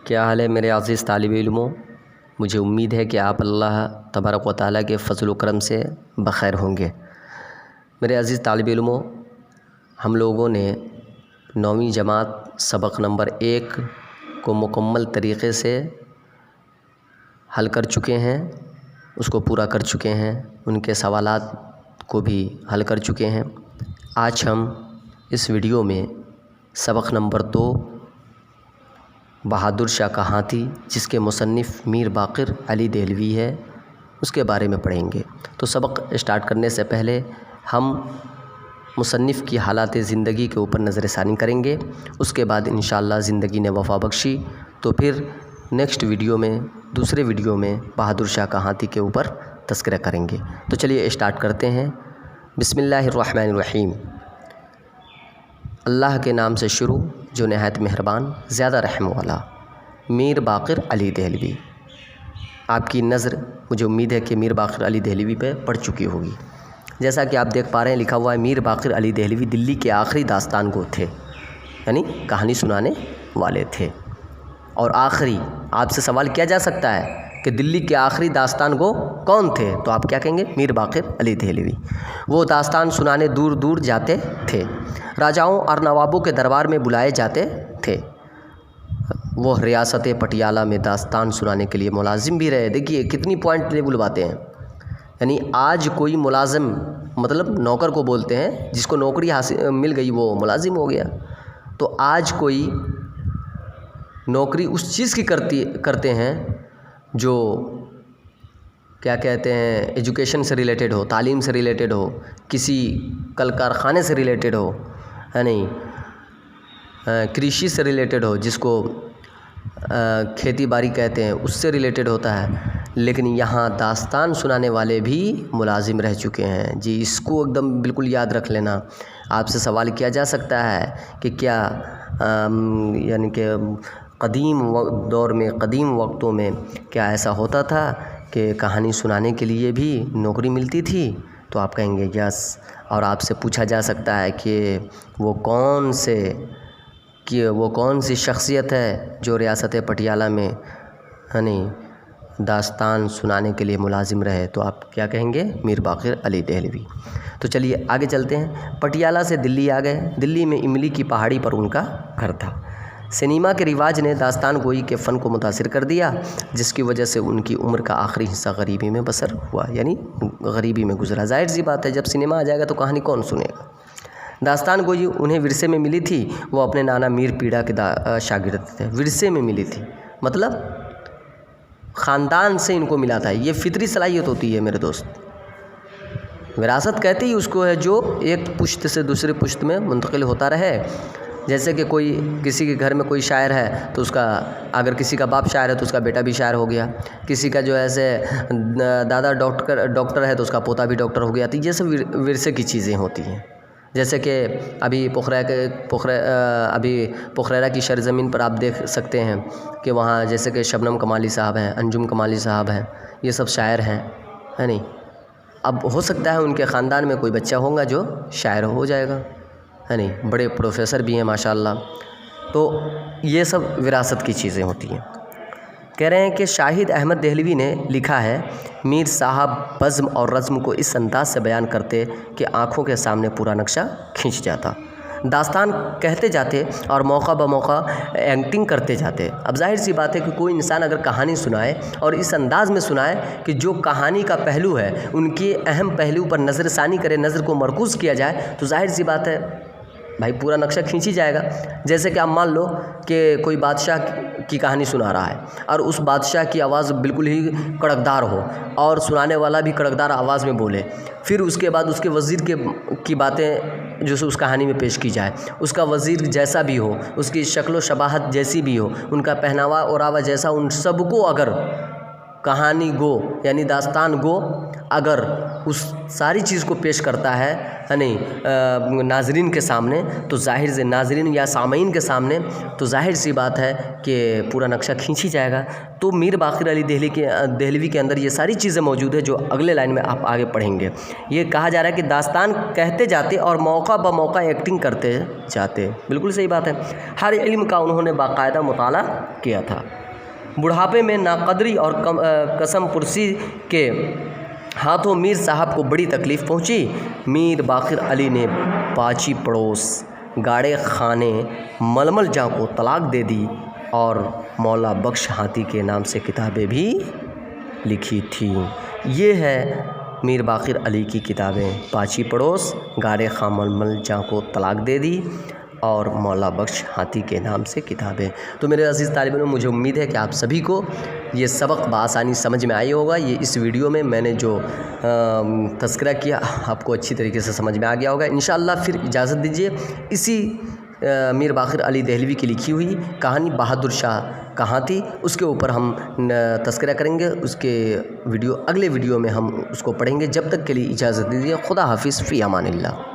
کیا حال ہے میرے عزیز طالب علموں؟ مجھے امید ہے کہ آپ اللہ تبارک و تعالیٰ کے فضل و کرم سے بخیر ہوں گے۔ میرے عزیز طالب علموں، ہم لوگوں نے 9ویں جماعت سبق نمبر 1 کو مکمل طریقے سے حل کر چکے ہیں، اس کو پورا کر چکے ہیں، ان کے سوالات کو بھی حل کر چکے ہیں۔ آج ہم اس ویڈیو میں سبق نمبر 2 بہادر شاہ کا ہاتھی، جس کے مصنف میر باقر علی دہلوی ہے، اس کے بارے میں پڑھیں گے۔ تو سبق اسٹارٹ کرنے سے پہلے ہم مصنف کی حالات زندگی کے اوپر نظر ثانی کریں گے، اس کے بعد انشاءاللہ زندگی نے وفا بخشی تو پھر نیکسٹ ویڈیو میں، دوسرے ویڈیو میں بہادر شاہ کا ہاتھی کے اوپر تذکرہ کریں گے۔ تو چلیے اسٹارٹ کرتے ہیں۔ بسم اللہ الرحمن الرحیم۔ اللہ کے نام سے شروع جو نہایت مہربان زیادہ رحم والا۔ میر باقر علی دہلوی۔ آپ کی نظر مجھے امید ہے کہ میر باقر علی دہلوی پہ پڑ چکی ہوگی۔ جیسا کہ آپ دیکھ پا رہے ہیں لکھا ہوا ہے میر باقر علی دہلوی دلی کے آخری داستان گو تھے، یعنی کہانی سنانے والے تھے۔ اور آخری آپ سے سوال کیا جا سکتا ہے کہ دلی کے آخری داستان گو کون تھے؟ تو آپ کیا کہیں گے؟ میر باقر علی دہلوی۔ وہ داستان سنانے دور دور جاتے تھے، راجاؤں اور نوابوں کے دربار میں بلائے جاتے تھے۔ وہ ریاست پٹیالہ میں داستان سنانے کے لیے ملازم بھی رہے۔ دیکھیے کتنی پوائنٹ لیبل باتیں ہیں، یعنی آج کوئی ملازم مطلب نوکر کو بولتے ہیں، جس کو نوکری حاصل مل گئی وہ ملازم ہو گیا۔ تو آج کوئی نوکری اس چیز کی کرتے ہیں جو کیا کہتے ہیں ایجوکیشن سے ریلیٹڈ ہو، تعلیم سے ریلیٹڈ ہو، کسی کل کارخانے سے ریلیٹڈ ہو، یعنی کرشی سے ریلیٹڈ ہو، جس کو کھیتی باڑی کہتے ہیں، اس سے ریلیٹڈ ہوتا ہے۔ لیکن یہاں داستان سنانے والے بھی ملازم رہ چکے ہیں جی، اس کو ایک دم بالکل یاد رکھ لینا۔ آپ سے سوال کیا جا سکتا ہے کہ کیا یعنی کہ قدیم دور میں، قدیم وقتوں میں کیا ایسا ہوتا تھا کہ کہانی سنانے کے لیے بھی نوکری ملتی تھی؟ تو آپ کہیں گے یس۔ اور آپ سے پوچھا جا سکتا ہے کہ وہ کون سی شخصیت ہے جو ریاست پٹیالہ میں یعنی داستان سنانے کے لیے ملازم رہے؟ تو آپ کیا کہیں گے؟ میر باقر علی دہلوی۔ تو چلیے آگے چلتے ہیں۔ پٹیالہ سے دلی آ گئے۔ دلی میں املی کی پہاڑی پر ان کا گھر تھا۔ سنیما کے رواج نے داستان گوئی کے فن کو متاثر کر دیا، جس کی وجہ سے ان کی عمر کا آخری حصہ غریبی میں بسر ہوا، یعنی غریبی میں گزرا۔ ظاہر سی بات ہے، جب سنیما آ جائے گا تو کہانی کون سنے گا؟ داستان گوئی انہیں ورثے میں ملی تھی۔ وہ اپنے نانا میر پیڑا کے شاگرد تھے۔ ورثے میں ملی تھی مطلب خاندان سے ان کو ملا تھا۔ یہ فطری صلاحیت ہوتی ہے میرے دوست۔ وراثت کہتے ہی اس کو ہے جو ایک پشت سے دوسرے پشت میں منتقل ہوتا رہے۔ جیسے کہ کسی کے گھر میں کوئی شاعر ہے تو اس کا، اگر کسی کا باپ شاعر ہے تو اس کا بیٹا بھی شاعر ہو گیا۔ کسی کا جو ایسے دادا ڈاکٹر ہے تو اس کا پوتا بھی ڈاکٹر ہو گیا۔ تو یہ سب ورثے کی چیزیں ہوتی ہیں۔ جیسے کہ ابھی پخریرہ کی سرزمین پر آپ دیکھ سکتے ہیں کہ وہاں جیسے کہ شبنم کمالی صاحب ہیں، انجم کمالی صاحب ہیں، یہ سب شاعر ہیں، ہے نہیں؟ اب ہو سکتا ہے ان کے خاندان میں کوئی بچہ ہوگا جو شاعر ہو جائے گا، ہے نہیں؟ بڑے پروفیسر بھی ہیں ماشاءاللہ۔ تو یہ سب وراثت کی چیزیں ہوتی ہیں۔ کہہ رہے ہیں کہ شاہد احمد دہلوی نے لکھا ہے، میر صاحب بزم اور رزم کو اس انداز سے بیان کرتے کہ آنکھوں کے سامنے پورا نقشہ کھنچ جاتا۔ داستان کہتے جاتے اور موقع بموقع ایکٹنگ کرتے جاتے۔ اب ظاہر سی بات ہے کہ کوئی انسان اگر کہانی سنائے اور اس انداز میں سنائے کہ جو کہانی کا پہلو ہے ان کے اہم پہلو پر نظر ثانی کرے، نظر کو مرکوز کیا جائے، تو ظاہر سی بات ہے بھائی پورا نقشہ کھینچ ہی جائے گا۔ جیسے کہ آپ مان لو کہ کوئی بادشاہ کی کہانی سنا رہا ہے اور اس بادشاہ کی آواز بالکل ہی کڑکدار ہو اور سنانے والا بھی کڑکدار آواز میں بولے، پھر اس کے بعد اس کے وزیر کی باتیں جو اس کہانی میں پیش کی جائے، اس کا وزیر جیسا بھی ہو، اس کی شکل و شباہت جیسی بھی ہو، ان کا پہناوا اوراوا جیسا، ان سب کو اگر کہانی گو یعنی داستان گو اگر اس ساری چیز کو پیش کرتا ہے یعنی ناظرین کے سامنے تو ظاہر سے ناظرین یا سامعین کے سامنے تو ظاہر سی بات ہے کہ پورا نقشہ کھینچ ہی جائے گا۔ تو میر باقر علی دہلوی کے اندر یہ ساری چیزیں موجود ہے جو اگلے لائن میں آپ آگے پڑھیں گے۔ یہ کہا جا رہا ہے کہ داستان کہتے جاتے اور موقع بموقع ایکٹنگ کرتے جاتے۔ بالکل صحیح بات ہے۔ ہر علم کا انہوں نے باقاعدہ مطالعہ کیا تھا۔ بڑھاپے میں ناقدری اور قسم پرسی کے ہاتھوں میر صاحب کو بڑی تکلیف پہنچی۔ میر باقر علی نے پاچی پڑوس، گاڑے خانے، ململ جاں کو طلاق دے دی اور مولا بخش ہاتھی کے نام سے کتابیں بھی لکھی تھیں۔ یہ ہے میر باقر علی کی کتابیں، پاچی پڑوس، گاڑے خاں ململ جاں کو طلاق دے دی اور مولا بخش ہاتھی کے نام سے کتابیں۔ تو میرے عزیز طالب علم، مجھے امید ہے کہ آپ سبھی کو یہ سبق بآسانی سمجھ میں آئی ہوگا۔ یہ اس ویڈیو میں نے جو تذکرہ کیا آپ کو اچھی طریقے سے سمجھ میں آ گیا ہوگا۔ انشاءاللہ پھر اجازت دیجیے، اسی میر باقر علی دہلوی کی لکھی ہوئی کہانی بہادر شاہ کہاں تھی اس کے اوپر ہم تذکرہ کریں گے۔ اس کے اگلے ویڈیو میں ہم اس کو پڑھیں گے۔ جب تک کے لیے اجازت دیجیے۔ خدا حافظ، فی امان اللہ۔